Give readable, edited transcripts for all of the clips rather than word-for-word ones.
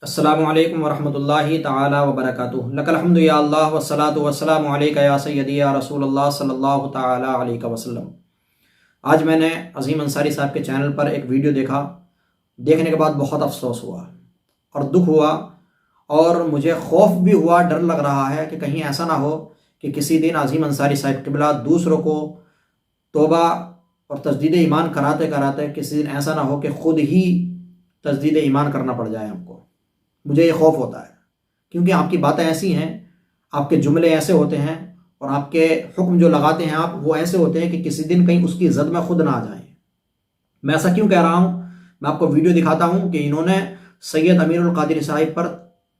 السلام علیکم ورحمۃ اللہ تعالی وبرکاتہ لک الحمد یا اللہ والصلاۃ والسلام علیک یا سیدی یا رسول اللہ صلی اللہ تعالی علیہ وسلم۔ آج میں نے عظیم انصاری صاحب کے چینل پر ایک ویڈیو دیکھا، دیکھنے کے بعد بہت افسوس ہوا اور دکھ ہوا، اور مجھے خوف بھی ہوا، ڈر لگ رہا ہے کہ کہیں ایسا نہ ہو کہ کسی دن عظیم انصاری صاحب قبلہ دوسروں کو توبہ اور تجدید ایمان کراتے کراتے کسی دن ایسا نہ ہو کہ خود ہی تجدید ایمان کرنا پڑ جائے ہم کو۔ مجھے یہ خوف ہوتا ہے کیونکہ آپ کی باتیں ایسی ہیں، آپ کے جملے ایسے ہوتے ہیں، اور آپ کے حکم جو لگاتے ہیں آپ، وہ ایسے ہوتے ہیں کہ کسی دن کہیں اس کی زد میں خود نہ آ جائیں۔ میں ایسا کیوں کہہ رہا ہوں؟ میں آپ کو ویڈیو دکھاتا ہوں کہ انہوں نے سید امیر القادری صاحب پر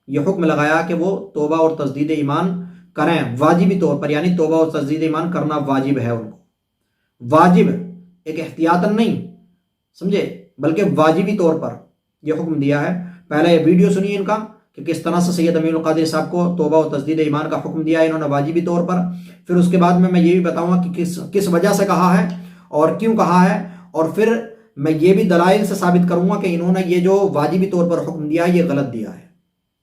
یہ حکم لگایا کہ وہ توبہ اور تجدید ایمان کریں واجبی طور پر، یعنی توبہ اور تجدید ایمان کرنا واجب ہے ان کو، واجب، ایک احتیاطاً نہیں، سمجھے، بلکہ واجبی طور پر یہ حکم دیا ہے۔ پہلے یہ ویڈیو سنیے ان کا کہ کس طرح سے سید امیر القادری صاحب کو توبہ و تجدید ایمان کا حکم دیا ہے انہوں نے واجبی طور پر۔ پھر اس کے بعد میں یہ بھی بتاؤں گا کہ کس وجہ سے کہا ہے اور کیوں کہا ہے، اور پھر میں یہ بھی دلائل سے ثابت کروں گا کہ انہوں نے یہ جو واجبی طور پر حکم دیا ہے یہ غلط دیا ہے،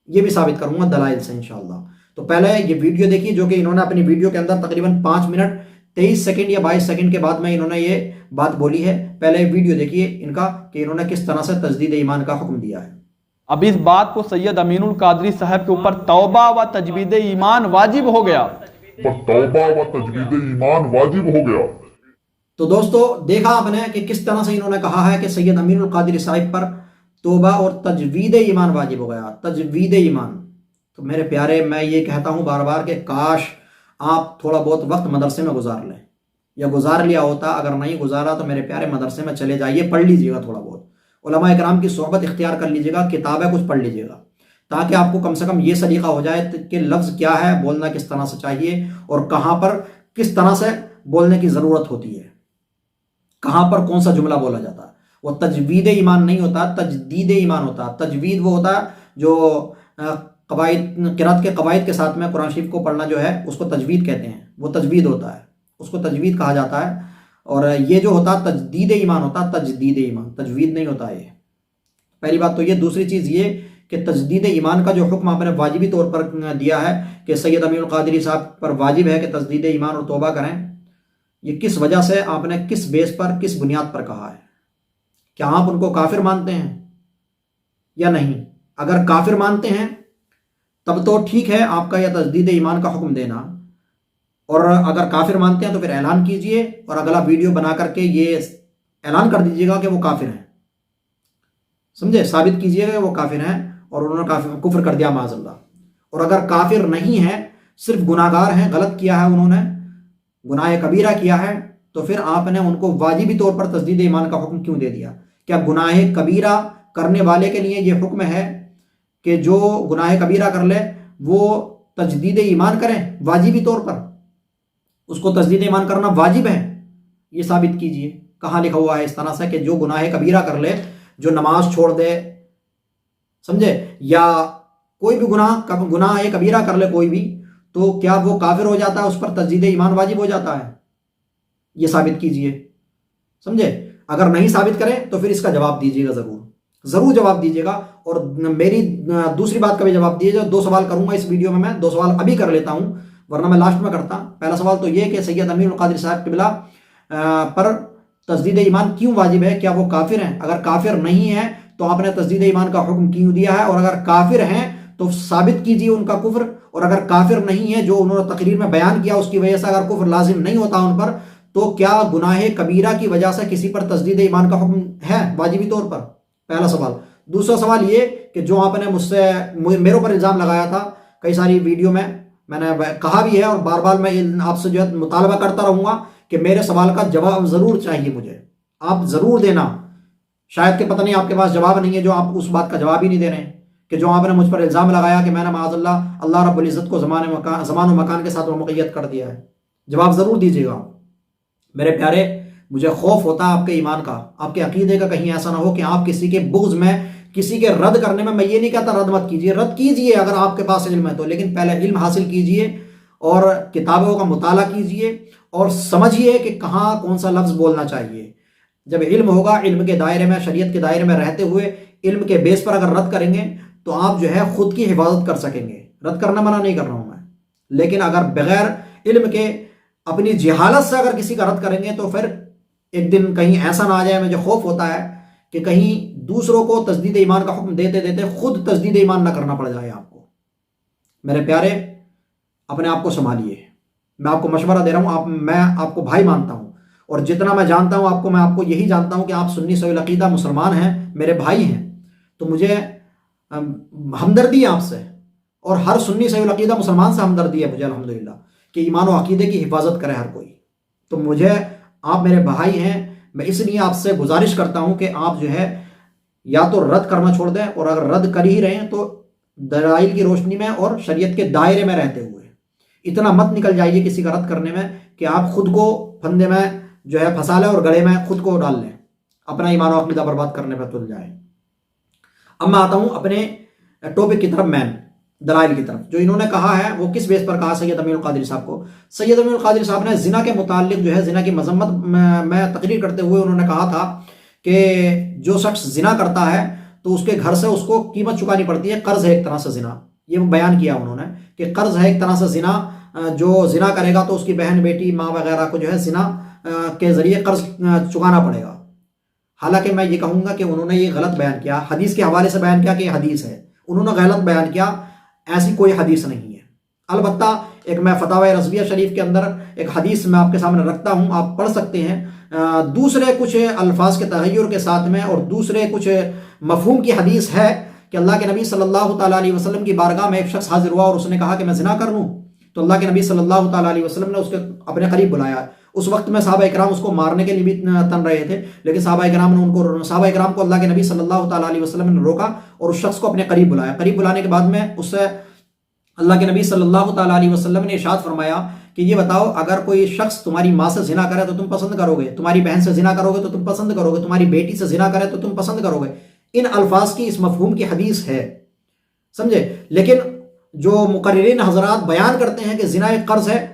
یہ بھی ثابت کروں گا دلائل سے انشاءاللہ۔ تو پہلے یہ ویڈیو دیکھیے جو کہ انہوں نے اپنی ویڈیو کے اندر تقریباً 5 منٹ 23 سیکنڈ یا 22 سیکنڈ کے بعد میں انہوں نے یہ بات بولی ہے۔ پہلے ویڈیو دیکھیے ان کا کہ انہوں نے کس طرح سے تجدید ایمان کا حکم دیا ہے۔ اب اس بات کو سید امین القادری صاحب کے اوپر توبہ و تجدید ایمان واجب ہو گیا، توبہ و تجدید ایمان واجب ہو گیا۔ تو دوستو دیکھا آپ نے کہ کس طرح سے انہوں نے کہا ہے کہ سید امین القادری صاحب پر توبہ اور تجدید ایمان واجب ہو گیا، تجدید ایمان۔ تو میرے پیارے، میں یہ کہتا ہوں بار بار کہ کاش آپ تھوڑا بہت وقت مدرسے میں گزار لیں، یا گزار لیا ہوتا، اگر نہیں گزارا تو میرے پیارے مدرسے میں چلے جائیے، پڑھ لیجیے گا تھوڑا بہت، علماء اکرام کی صحبت اختیار کر لیجیے گا، کتابیں کچھ پڑھ لیجیے گا، تاکہ آپ کو کم سے کم یہ سلیقہ ہو جائے کہ لفظ کیا ہے، بولنا کس طرح سے چاہیے، اور کہاں پر کس طرح سے بولنے کی ضرورت ہوتی ہے، کہاں پر کون سا جملہ بولا جاتا ہے۔ وہ تجوید ایمان نہیں ہوتا، تجدید ایمان ہوتا۔ تجوید وہ ہوتا ہے جو قواعد، قرات کے قواعد کے ساتھ میں قرآن شریف کو پڑھنا جو ہے اس کو تجوید کہتے ہیں، وہ تجوید ہوتا ہے، اس کو تجوید کہا جاتا ہے۔ اور یہ جو ہوتا تجدید ایمان ہوتا، تجدید ایمان، تجوید نہیں ہوتا۔ یہ پہلی بات تو یہ۔ دوسری چیز یہ کہ تجدید ایمان کا جو حکم آپ نے واجبی طور پر دیا ہے کہ سید امیر القادری صاحب پر واجب ہے کہ تجدید ایمان اور توبہ کریں، یہ کس وجہ سے آپ نے، کس بیس پر، کس بنیاد پر کہا ہے؟ کیا آپ ان کو کافر مانتے ہیں یا نہیں؟ اگر کافر مانتے ہیں تب تو ٹھیک ہے آپ کا یہ تجدید ایمان کا حکم دینا، اور اگر کافر مانتے ہیں تو پھر اعلان کیجئے اور اگلا ویڈیو بنا کر کے یہ اعلان کر دیجئے گا کہ وہ کافر ہیں، سمجھے، ثابت کیجئے گا کہ وہ کافر ہیں اور انہوں نے کفر کر دیا معاذ اللہ۔ اور اگر کافر نہیں ہے، صرف گناہ گار ہیں، غلط کیا ہے انہوں نے، گناہ کبیرہ کیا ہے، تو پھر آپ نے ان کو واجبی طور پر تجدید ایمان کا حکم کیوں دے دیا؟ کیا گناہ کبیرہ کرنے والے کے لیے یہ حکم ہے کہ جو گناہ کبیرہ کر لے وہ تجدید ایمان کریں واجبی طور پر؟ اس کو تجدید ایمان کرنا واجب ہے، یہ ثابت کیجئے، کہاں لکھا ہوا ہے اس طرح سے کہ جو گناہ کبیرہ کر لے، جو نماز چھوڑ دے، سمجھے، یا کوئی بھی گناہ کبیرہ کر لے کوئی بھی، تو کیا وہ کافر ہو جاتا ہے، اس پر تجدید ایمان واجب ہو جاتا ہے؟ یہ ثابت کیجئے، سمجھے۔ اگر نہیں ثابت کریں تو پھر اس کا جواب دیجیے گا، ضرور جواب دیجیے گا، اور میری دوسری بات کا بھی جواب دیجیے گا۔ 2 سوال کروں گا اس ویڈیو میں، 2 سوال ابھی کر لیتا ہوں ورنہ میں لاسٹ میں کرتا۔ پہلا سوال تو یہ کہ سید امیر القادری صاحب قبلہ پر تجدید ایمان کیوں واجب ہے؟ کیا وہ کافر ہیں؟ اگر کافر نہیں ہیں تو آپ نے تجدید ایمان کا حکم کیوں دیا ہے؟ اور اگر کافر ہیں تو ثابت کیجیے ان کا کفر، اور اگر کافر نہیں ہے، جو انہوں نے تقریر میں بیان کیا اس کی وجہ سے اگر کفر لازم نہیں ہوتا ان پر، تو کیا گناہ کبیرہ کی وجہ سے کسی پر تجدید ایمان کا حکم ہے واجبی طور پر؟ پہلا سوال۔ دوسرا سوال یہ کہ جو آپ نے میرے اوپر الزام لگایا تھا کئی ساری ویڈیو میں نے کہا بھی ہے، اور بار بار میں آپ سے جو ہے مطالبہ کرتا رہوں گا کہ میرے سوال کا جواب ضرور چاہیے مجھے، آپ ضرور دینا۔ شاید کہ پتہ نہیں آپ کے پاس جواب نہیں ہے، جو آپ اس بات کا جواب ہی نہیں دے رہے ہیں کہ جو آپ نے مجھ پر الزام لگایا کہ میں نے معاذ اللہ رب العزت کو زمان و مکان کے ساتھ مقید کر دیا ہے۔ جواب ضرور دیجیے گا میرے پیارے۔ مجھے خوف ہوتا ہے آپ کے ایمان کا، آپ کے عقیدے کا، کہیں ایسا نہ ہو کہ آپ کسی کے بغض میں، کسی کے رد کرنے میں یہ نہیں کہتا رد مت کیجیے، رد کیجیے اگر آپ کے پاس علم ہے تو، لیکن پہلے علم حاصل کیجیے اور کتابوں کا مطالعہ کیجیے اور سمجھیے کہ کہاں کون سا لفظ بولنا چاہیے۔ جب علم ہوگا، علم کے دائرے میں، شریعت کے دائرے میں رہتے ہوئے علم کے بیس پر اگر رد کریں گے تو آپ جو ہے خود کی حفاظت کر سکیں گے. رد کرنا منع نہیں کر رہا ہوں میں، لیکن اگر بغیر علم کے اپنی جہالت سے اگر کسی کا رد کریں گے تو پھر ایک دن کہیں ایسا نہ آ جائے. مجھے خوف ہوتا ہے کہ کہیں دوسروں کو تجدید ایمان کا حکم دیتے دیتے خود تجدید ایمان نہ کرنا پڑ جائے آپ کو. میرے پیارے، اپنے آپ کو سنبھالیے. میں آپ کو مشورہ دے رہا ہوں، میں آپ کو بھائی مانتا ہوں، اور جتنا میں جانتا ہوں آپ کو، میں آپ کو یہی جانتا ہوں کہ آپ سنی سوی العقیدہ مسلمان ہیں، میرے بھائی ہیں. تو مجھے ہمدردی ہے آپ سے، اور ہر سنی سوی العقیدہ مسلمان سے ہمدردی ہے مجھے الحمدللہ، کہ ایمان و عقیدے کی حفاظت کرے ہر کوئی. تو مجھے، آپ میرے بھائی ہیں، میں اس لیے آپ سے گزارش کرتا ہوں کہ آپ جو ہے یا تو رد کرنا چھوڑ دیں، اور اگر رد کر ہی رہے ہیں تو دلائل کی روشنی میں اور شریعت کے دائرے میں رہتے ہوئے. اتنا مت نکل جائیے کسی کا رد کرنے میں کہ آپ خود کو پھندے میں جو ہے پھنسا لیں اور گڑے میں خود کو ڈال لیں، اپنا ایمان و عقیدہ برباد کرنے پہ تل جائیں. اب میں آتا ہوں اپنے ٹاپک کی طرف، مین دلائل کی طرف. جو انہوں نے کہا ہے وہ کس بیس پر کہا سید امین القادری صاحب کو؟ سید امین القادری صاحب نے زنا کے متعلق جو ہے زنا کی مذمت میں تقریر کرتے ہوئے انہوں نے کہا تھا کہ جو شخص زنا کرتا ہے تو اس کے گھر سے اس کو قیمت چکانی پڑتی ہے، قرض ہے ایک طرح سے زنا. یہ بیان کیا انہوں نے کہ قرض ہے ایک طرح سے زنا. جو زنا کرے گا تو اس کی بہن بیٹی ماں وغیرہ کو جو ہے زنا کے ذریعے قرض چکانا پڑے گا. حالانکہ میں یہ کہوں گا کہ انہوں نے یہ غلط بیان کیا، حدیث کے حوالے سے بیان کیا کہ یہ حدیث ہے، انہوں نے غلط بیان کیا. ایسی کوئی حدیث نہیں ہے. البتہ ایک میں فتاوی رضویہ شریف کے اندر ایک حدیث میں آپ کے سامنے رکھتا ہوں، آپ پڑھ سکتے ہیں. دوسرے کچھ الفاظ کے تغیر کے ساتھ میں اور دوسرے کچھ مفہوم کی حدیث ہے کہ اللہ کے نبی صلی اللہ تعالیٰ علیہ وسلم کی بارگاہ میں ایک شخص حاضر ہوا اور اس نے کہا کہ میں زنا کر لوں. تو اللہ کے نبی صلی اللہ تعالیٰ علیہ وسلم نے اس کے اپنے قریب بلایا. اس وقت میں صحابہ اکرام اس کو مارنے کے لیے بھی تن رہے تھے، لیکن صحابہ اکرام کو اللہ کے نبی صلی اللہ تعالیٰ علیہ وسلم نے روکا اور اس شخص کو اپنے قریب بلایا. قریب بلانے کے بعد میں اس سے اللہ کے نبی صلی اللہ تعالیٰ علیہ وسلم نے ارشاد فرمایا کہ یہ بتاؤ، اگر کوئی شخص تمہاری ماں سے زنا کرے تو تم پسند کرو گے، تمہاری بہن سے زنا کرو گے تو تم پسند کرو گے، تمہاری بیٹی سے زنا کرے تو تم پسند کرو گے. ان الفاظ کی، اس مفہوم کی حدیث ہے، سمجھے. لیکن جو مقررین حضرات بیان کرتے ہیں کہ زنا ایک قرض ہے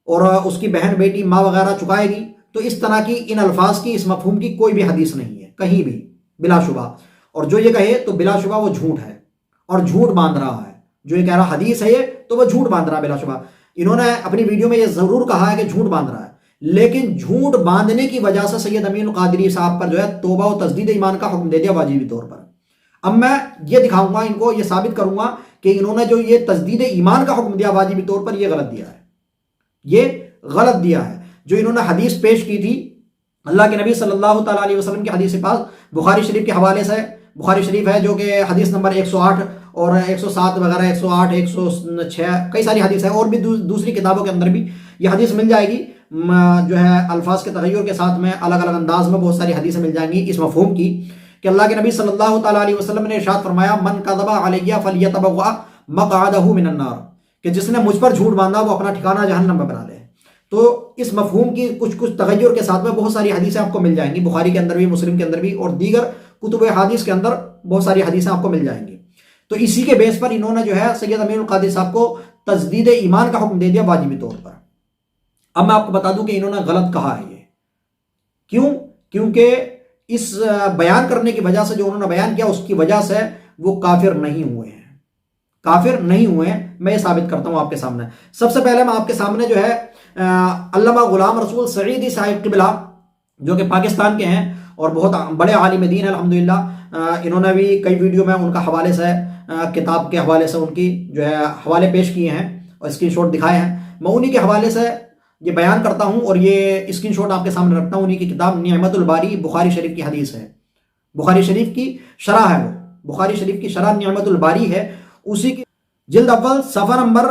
اور اس کی بہن بیٹی ماں وغیرہ چکائے گی، تو اس طرح کی ان الفاظ کی، اس مفہوم کی کوئی بھی حدیث نہیں ہے کہیں بھی بلا شبہ. اور جو یہ کہے تو بلا شبہ وہ جھوٹ ہے اور جھوٹ باندھ رہا ہے. جو یہ کہہ رہا حدیث ہے یہ، تو وہ جھوٹ باندھ رہا ہے بلا شبہ. انہوں نے اپنی ویڈیو میں یہ ضرور کہا ہے کہ جھوٹ باندھ رہا ہے، لیکن جھوٹ باندھنے کی وجہ سے سید امین القادری صاحب پر جو ہے توبہ و تجدید ایمان کا حکم دے دیا واجبی طور پر. اب میں یہ دکھاؤں گا ان کو، یہ ثابت کروں گا کہ انہوں نے جو یہ تجدید ایمان کا حکم دیا واجبی طور پر، یہ غلط دیا ہے، یہ غلط دیا ہے. جو انہوں نے حدیث پیش کی تھی اللہ کے نبی صلی اللہ تعالیٰ علیہ وسلم کی حدیث پاک بخاری شریف کے حوالے سے، بخاری شریف ہے جو کہ حدیث نمبر 108 اور 107 وغیرہ، 108 106 کئی ساری حدیث ہے، اور بھی دوسری کتابوں کے اندر بھی یہ حدیث مل جائے گی. جو ہے الفاظ کے تغیر کے ساتھ میں الگ الگ انداز میں بہت ساری حدیثیں مل جائیں گی اس مفہوم کی کہ اللہ کے نبی صلی اللہ تعالیٰ علیہ وسلم نے ارشاد فرمایا من کذب علی فلیتبوأ مقعدہ من النار، کہ جس نے مجھ پر جھوٹ باندھا وہ اپنا ٹھکانہ جہنم میں بنا لے. تو اس مفہوم کی کچھ تغیر کے ساتھ میں بہت ساری حدیثیں آپ کو مل جائیں گی، بخاری کے اندر بھی، مسلم کے اندر بھی، اور دیگر کتب حدیث کے اندر بہت ساری حدیثیں آپ کو مل جائیں گی. تو اسی کے بیس پر انہوں نے جو ہے سید امین القادری صاحب کو تجدید ایمان کا حکم دے دیا واجبی طور پر. اب میں آپ کو بتا دوں کہ انہوں نے غلط کہا ہے یہ. کیوں؟ کیونکہ اس بیان کرنے کی وجہ سے، جو انہوں نے بیان کیا اس کی وجہ سے وہ کافر نہیں ہوئے ہیں، کافر نہیں ہوئے ہیں. میں یہ ثابت کرتا ہوں آپ کے سامنے. سب سے پہلے میں آپ کے سامنے جو ہے علامہ غلام رسول سعیدی صاحب قبلہ جو کہ پاکستان کے ہیں اور بہت بڑے عالم دین ہیں الحمدللہ، انہوں نے بھی کئی ویڈیو میں ان کا حوالے سے، کتاب کے حوالے سے ان کی جو ہے حوالے پیش کیے ہیں اور اسکرین شاٹ دکھائے ہیں. میں انہی کے حوالے سے یہ بیان کرتا ہوں اور یہ اسکرین شاٹ آپ کے سامنے رکھتا ہوں. انہی کی کتاب نعمت الباری بخاری شریف کی حدیث ہے، بخاری شریف کی شرح ہے، وہ بخاری شریف کی شرح نعمت الباری ہے. اسی کی جلد اول صفحہ نمبر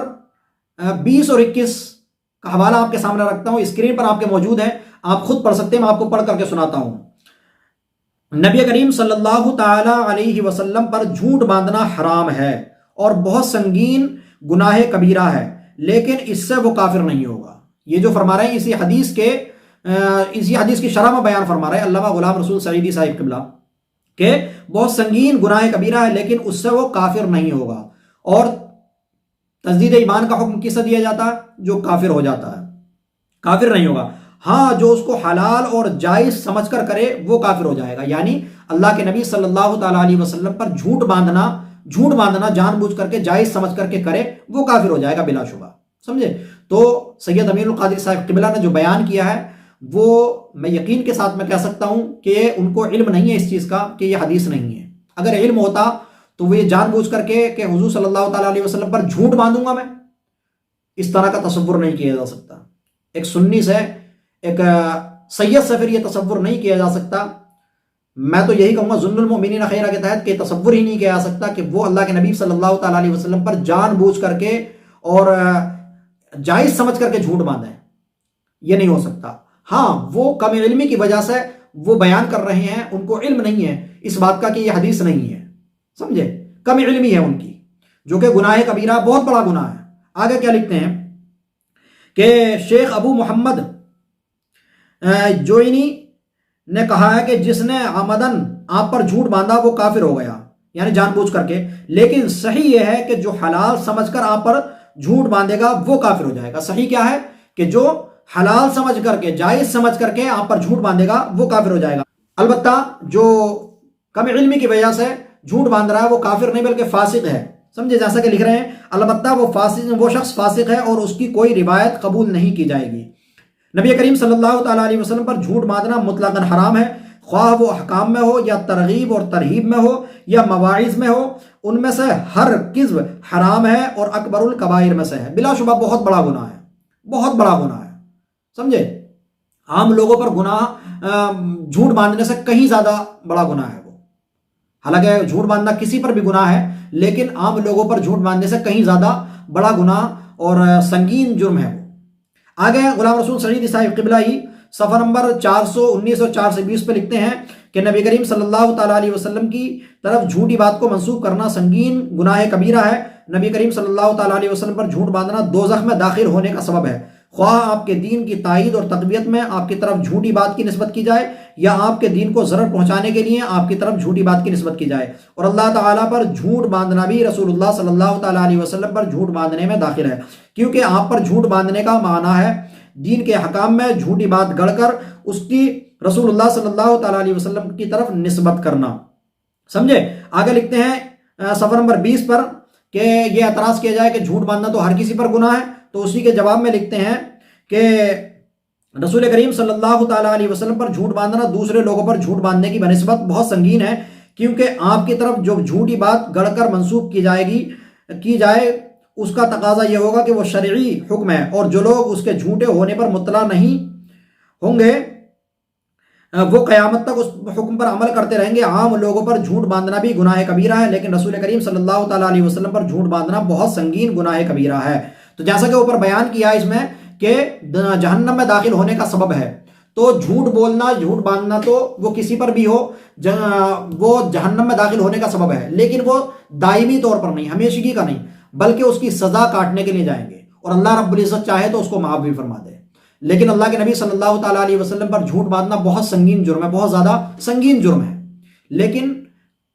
20 اور 21 کا حوالہ آپ کے سامنے رکھتا ہوں. اسکرین پر آپ کے موجود ہے، آپ خود پڑھ سکتے ہیں، میں آپ کو پڑھ کر کے سناتا ہوں. نبی کریم صلی اللہ تعالی علیہ وسلم پر جھوٹ باندھنا حرام ہے اور بہت سنگین گناہ کبیرہ ہے، لیکن اس سے وہ کافر نہیں ہوگا. یہ جو فرما رہے ہیں اسی حدیث کی شرح میں بیان فرما رہے ہیں علامہ غلام رسول سعیدی صاحب قبلہ کہ بہت سنگین گناہ کبیرہ ہے لیکن اس سے وہ کافر نہیں ہوگا. اور تجدید ایمان کا حکم کس سے دیا جاتا ہے؟ جو کافر ہو جاتا ہے، کافر نہیں ہوگا. ہاں، جو اس کو حلال اور جائز سمجھ کر کرے وہ کافر ہو جائے گا. یعنی اللہ کے نبی صلی اللہ تعالیٰ علیہ وسلم پر جھوٹ باندھنا جھوٹ باندھنا جان بوجھ کر کے جائز سمجھ کر کے کرے وہ کافر ہو جائے گا بلا شبہ، سمجھے؟ تو سید امین القادری صاحب قبلہ نے جو بیان کیا ہے وہ میں یقین کے ساتھ میں کہہ سکتا ہوں کہ ان کو علم نہیں ہے اس چیز کا کہ یہ حدیث نہیں ہے۔ اگر علم ہوتا تو وہ یہ جان بوجھ کر کے کہ حضور صلی اللہ تعالیٰ علیہ وسلم پر جھوٹ باندھوں گا میں، اس طرح کا تصور نہیں کیا جا سکتا۔ ایک سنی سے ایک سید سے پھر یہ تصور نہیں کیا جا سکتا۔ میں تو یہی کہوں گا ظن المؤمنین خیرہ کے تحت کہ تصور ہی نہیں کیا جا سکتا کہ وہ اللہ کے نبی صلی اللہ تعالیٰ علیہ وسلم پر جان بوجھ کر کے اور جائز سمجھ کر کے جھوٹ باندھیں، یہ نہیں ہو سکتا۔ ہاں وہ کم علمی کی وجہ سے وہ بیان کر رہے ہیں، ان کو علم نہیں ہے اس بات کا کہ یہ حدیث نہیں ہے، سمجھے؟ کم علمی ہے ان کی، جو کہ گناہ کبیرہ، بہت بڑا گناہ ہے۔ آگے کیا لکھتے ہیں کہ شیخ ابو محمد جوئنی نے کہا ہے کہ جس نے عمدن آپ پر جھوٹ باندھا وہ کافر ہو گیا، یعنی جان بوجھ کر کے، لیکن صحیح یہ ہے کہ جو حلال سمجھ کر آپ پر جھوٹ باندھے گا وہ کافر ہو جائے گا۔ صحیح کیا ہے کہ جو حلال سمجھ کر کے جائز سمجھ کر کے آپ پر جھوٹ باندھے گا وہ کافر ہو جائے گا۔ البتہ جو کم علمی کی وجہ سے جھوٹ باندھ رہا ہے وہ کافر نہیں بلکہ فاسق ہے، سمجھے؟ جیسا کہ لکھ رہے ہیں البتہ وہ شخص فاسق ہے اور اس کی کوئی روایت قبول نہیں کی جائے گی۔ نبی کریم صلی اللہ تعالیٰ علیہ وسلم پر جھوٹ باندھنا مطلقاً حرام ہے، خواہ وہ احکام میں ہو یا ترغیب اور ترہیب میں ہو یا مواعظ میں ہو، ان میں سے ہر کذب حرام ہے اور اکبر الکبائر میں سے ہے، بلا شبہ بہت بڑا گناہ ہے، بہت بڑا گناہ ہے، سمجھے؟ عام لوگوں پر گناہ جھوٹ باندھنے سے کہیں زیادہ بڑا گناہ ہے وہ، حالانکہ جھوٹ باندھنا کسی پر بھی گناہ ہے لیکن عام لوگوں پر جھوٹ باندھنے سے کہیں زیادہ بڑا گناہ اور سنگین جرم ہے وہ۔ آگے غلام رسول سعید صاحب قبلہ ہی صفحہ نمبر 419 اور 420 پہ لکھتے ہیں کہ نبی کریم صلی اللہ تعالیٰ علیہ وسلم کی طرف جھوٹی بات کو منسوب کرنا سنگین گناہ کبیرہ ہے۔ نبی کریم صلی اللہ تعالیٰ علیہ وسلم پر جھوٹ باندھنا دوزخ میں داخل ہونے کا سبب ہے، خواہ آپ کے دین کی تائید اور تقویت میں آپ کی طرف جھوٹی بات کی نسبت کی جائے یا آپ کے دین کو ضرر پہنچانے کے لیے آپ کی طرف جھوٹی بات کی نسبت کی جائے۔ اور اللہ تعالیٰ پر جھوٹ باندھنا بھی رسول اللہ صلی اللہ تعالیٰ علیہ وسلم پر جھوٹ باندھنے میں داخل ہے، کیونکہ آپ پر جھوٹ باندھنے کا معنی ہے دین کے حکام میں جھوٹی بات گڑھ کر اس کی رسول اللہ صلی اللہ تعالیٰ علیہ وسلم کی طرف نسبت کرنا، سمجھے؟ آگے لکھتے ہیں صفحہ نمبر 20 پر کہ یہ اعتراض کیا جائے کہ جھوٹ باندھنا تو ہر کسی پر گناہ ہے، تو اسی کے جواب میں لکھتے ہیں کہ رسول کریم صلی اللہ تعالیٰ علیہ وسلم پر جھوٹ باندھنا دوسرے لوگوں پر جھوٹ باندھنے کی بنسبت بہت سنگین ہے، کیونکہ آپ کی طرف جو جھوٹی بات گڑھ کر منسوب کی جائے اس کا تقاضا یہ ہوگا کہ وہ شرعی حکم ہے، اور جو لوگ اس کے جھوٹے ہونے پر مطلع نہیں ہوں گے وہ قیامت تک اس حکم پر عمل کرتے رہیں گے۔ عام لوگوں پر جھوٹ باندھنا بھی گناہ کبیرہ ہے، لیکن رسول کریم صلی اللہ تعالیٰ علیہ وسلم پر جھوٹ باندھنا بہت سنگین گناہ کبیرہ ہے۔ تو جیسا کہ اوپر بیان کیا اس میں کہ جہنم میں داخل ہونے کا سبب ہے، تو جھوٹ بولنا جھوٹ باندھنا تو وہ کسی پر بھی ہو وہ جہنم میں داخل ہونے کا سبب ہے، لیکن وہ دائمی طور پر نہیں، ہمیشگی کا نہیں، بلکہ اس کی سزا کاٹنے کے لیے جائیں گے، اور اللہ رب العزت چاہے تو اس کو معاف بھی فرما دے۔ لیکن اللہ کے نبی صلی اللہ تعالیٰ علیہ وسلم پر جھوٹ باندھنا بہت سنگین جرم ہے، بہت زیادہ سنگین جرم ہے، لیکن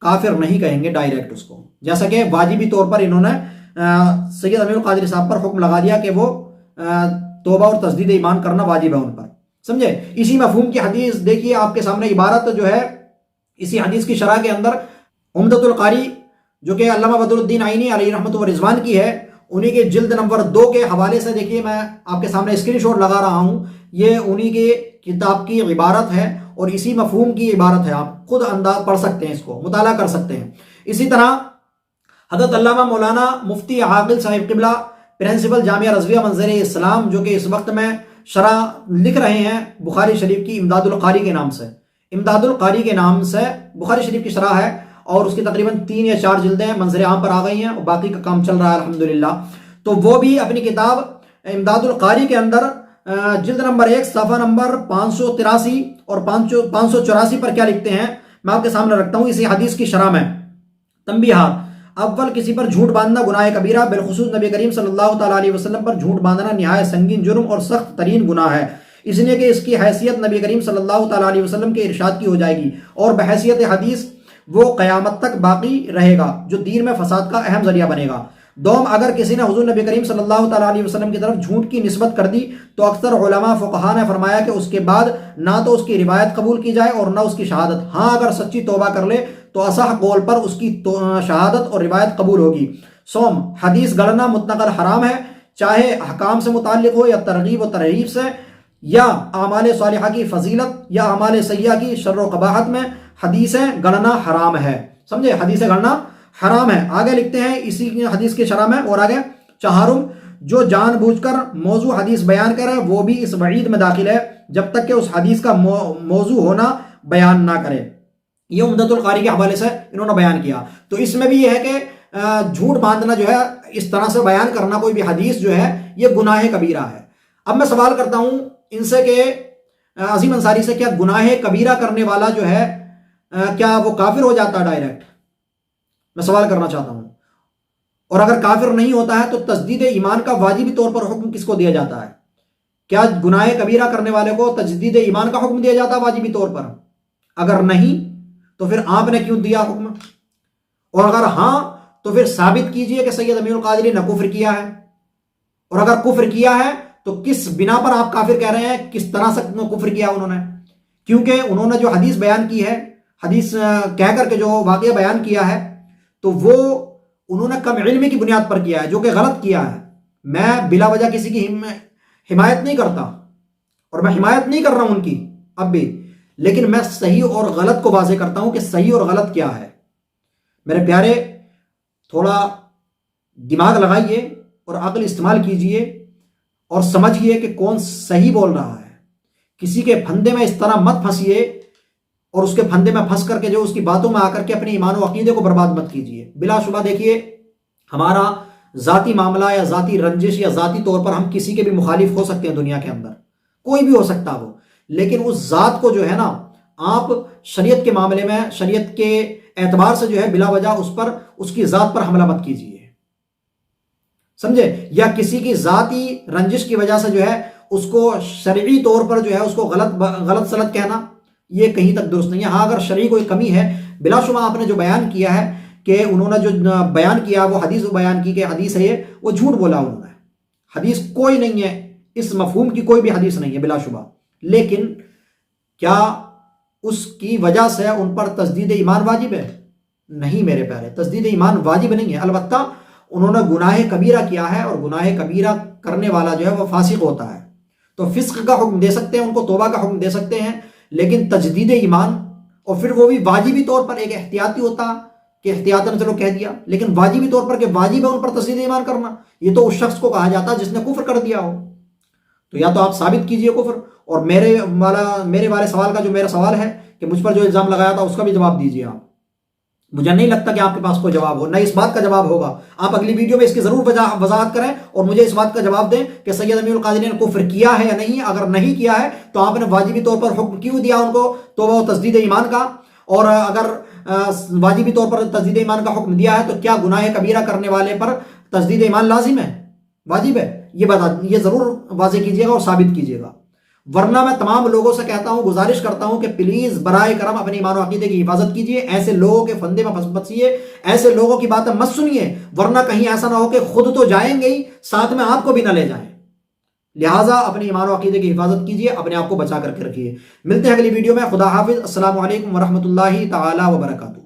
کافر نہیں کہیں گے ڈائریکٹ اس کو، جیسا کہ واجبی طور پر انہوں نے سید امین القادری صاحب پر حکم لگا دیا کہ وہ توبہ اور تجدید ایمان کرنا واجب ہے ان پر، سمجھے؟ اسی مفہوم کی حدیث دیکھیے آپ کے سامنے، عبارت جو ہے اسی حدیث کی شرح کے اندر عمدۃ القاری جو کہ علامہ بدر الدین عینی علیہ رحمۃ و رضوان کی ہے، انہی کے جلد نمبر 2 کے حوالے سے دیکھیے، میں آپ کے سامنے اسکرین شاٹ لگا رہا ہوں، یہ انہی کے کتاب کی عبارت ہے اور اسی مفہوم کی عبارت ہے، آپ خود انداز پڑھ سکتے ہیں، اس کو مطالعہ کر سکتے ہیں۔ اسی طرح حضرت علامہ مولانا مفتی عاقل صاحب قبلہ پرنسپل جامعہ رضویہ منظر اسلام، جو کہ اس وقت میں شرح لکھ رہے ہیں بخاری شریف کی امداد القاری کے نام سے، امداد القاری کے نام سے بخاری شریف کی شرح ہے، اور اس کی تقریباً 3 یا 4 جلدیں منظر عام پر آ گئی ہیں اور باقی کا کام چل رہا ہے الحمدللہ۔ تو وہ بھی اپنی کتاب امداد القاری کے اندر جلد نمبر 1 صفحہ نمبر 583 اور 584 پر کیا لکھتے ہیں میں آپ کے سامنے رکھتا ہوں اسی حدیث کی شرح میں۔ تنبیہات: اول، کسی پر جھوٹ باندھنا گناہ کبیرہ، بالخصوص نبی کریم صلی اللہ تعالیٰ علیہ وسلم پر جھوٹ باندھنا نہایت سنگین جرم اور سخت ترین گناہ ہے، اس لیے کہ اس کی حیثیت نبی کریم صلی اللہ تعالیٰ علیہ وسلم کے ارشاد کی ہو جائے گی، اور بحیثیت حدیث وہ قیامت تک باقی رہے گا، جو دین میں فساد کا اہم ذریعہ بنے گا۔ دوم، اگر کسی نے حضور نبی کریم صلی اللہ تعالیٰ علیہ وسلم کی طرف جھوٹ کی نسبت کر دی تو اکثر علماء فقہا نے فرمایا کہ اس کے بعد نہ تو اس کی روایت قبول کی جائے اور نہ اس کی شہادت، ہاں اگر سچی توبہ کر لے تو اصح قول پر اس کی شہادت اور روایت قبول ہوگی۔ سوم، حدیث گڑھنا مطلقاً حرام ہے، چاہے حکام سے متعلق ہو یا ترغیب و ترہیب سے، یا اعمال صالحہ کی فضیلت یا اعمال سیئہ کی شر و قباحت میں حدیثیں گڑھنا حرام ہے۔ سمجھے، حدیثیں گڑھنا حرام ہے۔ آگے لکھتے ہیں اسی حدیث کی شرح میں، اور آگے چہارم، جو جان بوجھ کر موضوع حدیث بیان کرے وہ بھی اس وعید میں داخل ہے جب تک کہ اس حدیث کا موضوع ہونا بیان نہ کرے۔ یہ عمدۃ القاری کے حوالے سے انہوں نے بیان کیا۔ تو اس میں بھی یہ ہے کہ جھوٹ باندھنا جو ہے، اس طرح سے بیان کرنا کوئی بھی حدیث جو ہے، یہ گناہ کبیرہ ہے۔ اب میں سوال کرتا ہوں ان سے کہ عظیم انصاری سے، کیا گناہ کبیرہ کرنے والا جو ہے کیا وہ کافر ہو جاتا ہے ڈائریکٹ؟ میں سوال کرنا چاہتا ہوں۔ اور اگر کافر نہیں ہوتا ہے تو تجدید ایمان کا واجبی طور پر حکم کس کو دیا جاتا ہے؟ کیا گناہ کبیرہ کرنے والے کو تجدید ایمان کا حکم دیا جاتا ہے واجبی طور پر؟ اگر نہیں تو پھر آپ نے کیوں دیا حکم؟ اور اگر ہاں تو پھر ثابت کیجئے کہ سید امین القادری نے کفر کیا ہے، اور اگر کفر کیا ہے تو کس بنا پر آپ کافر کہہ رہے ہیں؟ کس طرح سے کفر کیا انہوں نے؟ کیونکہ انہوں نے جو حدیث بیان کی ہے، حدیث کہہ کر کے جو واقعہ بیان کیا ہے، تو وہ انہوں نے کم علمی کی بنیاد پر کیا ہے، جو کہ غلط کیا ہے۔ میں بلا وجہ کسی کی حمایت نہیں کرتا، اور میں حمایت نہیں کر رہا ہوں ان کی اب بھی، لیکن میں صحیح اور غلط کو واضح کرتا ہوں کہ صحیح اور غلط کیا ہے۔ میرے پیارے، تھوڑا دماغ لگائیے اور عقل استعمال کیجئے اور سمجھیے کہ کون صحیح بول رہا ہے۔ کسی کے پھندے میں اس طرح مت پھنسیے اور اس کے پھندے میں پھنس کر کے جو اس کی باتوں میں آ کر کے اپنے ایمان و عقیدے کو برباد مت کیجیے۔ بلا شبہ دیکھیے، ہمارا ذاتی معاملہ یا ذاتی رنجش یا ذاتی طور پر ہم کسی کے بھی مخالف ہو سکتے ہیں دنیا کے اندر، کوئی بھی ہو سکتا وہ، لیکن اس ذات کو جو ہے نا، آپ شریعت کے معاملے میں، شریعت کے اعتبار سے جو ہے بلا وجہ اس پر، اس کی ذات پر حملہ مت کیجیے، سمجھے؟ یا کسی کی ذاتی رنجش کی وجہ سے جو ہے اس کو شرعی طور پر جو ہے اس کو غلط سلط کہنا، یہ کہیں تک درست نہیں ہے۔ ہاں، اگر شرعی کوئی کمی ہے، بلا شبہ آپ نے جو بیان کیا ہے کہ انہوں نے جو بیان کیا وہ حدیث بیان کی کہ حدیث ہے یہ، وہ جھوٹ بولا انہوں نے، حدیث کوئی نہیں ہے، اس مفہوم کی کوئی بھی حدیث نہیں ہے بلا شبہ، لیکن کیا اس کی وجہ سے ان پر تجدید ایمان واجب ہے؟ نہیں میرے پیارے، تجدید ایمان واجب نہیں ہے۔ البتہ انہوں نے گناہ کبیرہ کیا ہے، اور گناہ کبیرہ کرنے والا جو ہے وہ فاسق ہوتا ہے، تو فسق کا حکم دے سکتے ہیں، ان کو توبہ کا حکم دے سکتے ہیں، لیکن تجدید ایمان، اور پھر وہ بھی واجبی طور پر، ایک احتیاطی ہوتا کہ احتیاطاً چلو کہہ دیا، لیکن واجبی طور پر کہ واجب ہے ان پر تجدید ایمان کرنا، یہ تو اس شخص کو کہا جاتا ہے جس نے کفر کر دیا ہو۔ تو یا تو آپ ثابت کیجئے کفر، اور میرے والے سوال کا جو میرا سوال ہے کہ مجھ پر جو الزام لگایا تھا اس کا بھی جواب دیجئے آپ۔ مجھے نہیں لگتا کہ آپ کے پاس کوئی جواب ہو، نہ اس بات کا جواب ہوگا۔ آپ اگلی ویڈیو میں اس کی ضرور وضاحت کریں اور مجھے اس بات کا جواب دیں کہ سید امین القادری نے کفر کیا ہے یا نہیں۔ اگر نہیں کیا ہے تو آپ نے واجبی طور پر حکم کیوں دیا ان کو توبہ و تجدید ایمان کا؟ اور اگر واجبی طور پر تجدید ایمان کا حکم دیا ہے تو کیا گناہ کبیرہ کرنے والے پر تجدید ایمان لازم ہے، واجب ہے؟ یہ ضرور واضح کیجیے گا اور ثابت کیجیے گا، ورنہ میں تمام لوگوں سے کہتا ہوں، گزارش کرتا ہوں کہ پلیز برائے کرم اپنے ایمان و عقیدے کی حفاظت کیجیے، ایسے لوگوں کے فندے میں پھنسیے، ایسے لوگوں کی باتیں مت سنیے، ورنہ کہیں ایسا نہ ہو کہ خود تو جائیں گے ہی، ساتھ میں آپ کو بھی نہ لے جائیں۔ لہٰذا اپنے ایمان و عقیدے کی حفاظت کیجیے، اپنے آپ کو بچا کر کے رکھیے۔ ملتے ہیں اگلی ویڈیو میں، خدا حافظ، السلام علیکم ورحمۃ اللہ تعالی وبرکاتہ۔